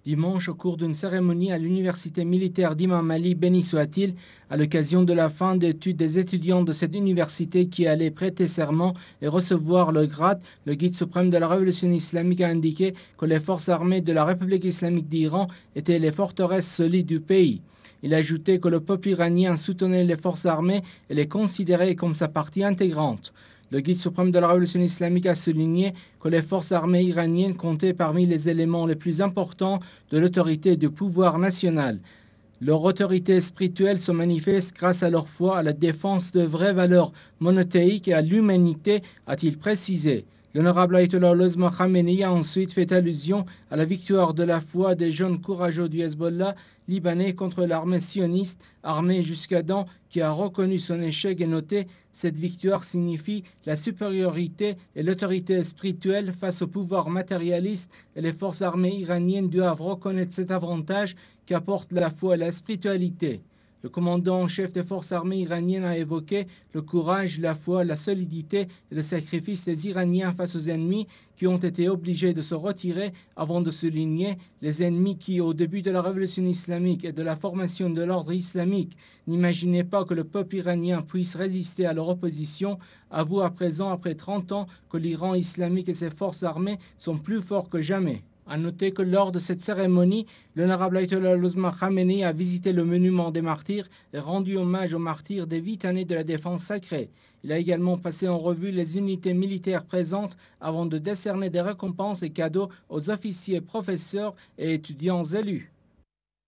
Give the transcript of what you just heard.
dimanche au cours d'une cérémonie à l'université militaire d'Imam Ali, béni soit-il, à l'occasion de la fin d'études des étudiants de cette université qui allaient prêter serment et recevoir le grade. Le guide suprême de la révolution islamique a indiqué que les forces armées de la République islamique d'Iran étaient les forteresses solides du pays. Il a ajouté que le peuple iranien soutenait les forces armées et les considérait comme sa partie intégrante. Le guide suprême de la révolution islamique a souligné que les forces armées iraniennes comptaient parmi les éléments les plus importants de l'autorité et du pouvoir national. Leur autorité spirituelle se manifeste grâce à leur foi à la défense de vraies valeurs monothéiques et à l'humanité, a-t-il précisé. L'honorable Ayatollah Ozma Khamenei a ensuite fait allusion à la victoire de la foi des jeunes courageux du Hezbollah libanais contre l'armée sioniste, armée jusqu'à dents, qui a reconnu son échec et noté cette victoire signifie la supériorité et l'autorité spirituelle face au pouvoir matérialiste et les forces armées iraniennes doivent reconnaître cet avantage qu'apporte la foi et la spiritualité. Le commandant en chef des forces armées iraniennes a évoqué le courage, la foi, la solidité et le sacrifice des Iraniens face aux ennemis qui ont été obligés de se retirer avant de souligner les ennemis qui, au début de la révolution islamique et de la formation de l'ordre islamique, n'imaginaient pas que le peuple iranien puisse résister à leur opposition, avouent à présent, après 30 ans, que l'Iran islamique et ses forces armées sont plus forts que jamais. A noter que lors de cette cérémonie, l'honorable Ayatollah Ozma Khamenei a visité le monument des martyrs et rendu hommage aux martyrs des 8 années de la défense sacrée. Il a également passé en revue les unités militaires présentes avant de décerner des récompenses et cadeaux aux officiers, professeurs et étudiants élus.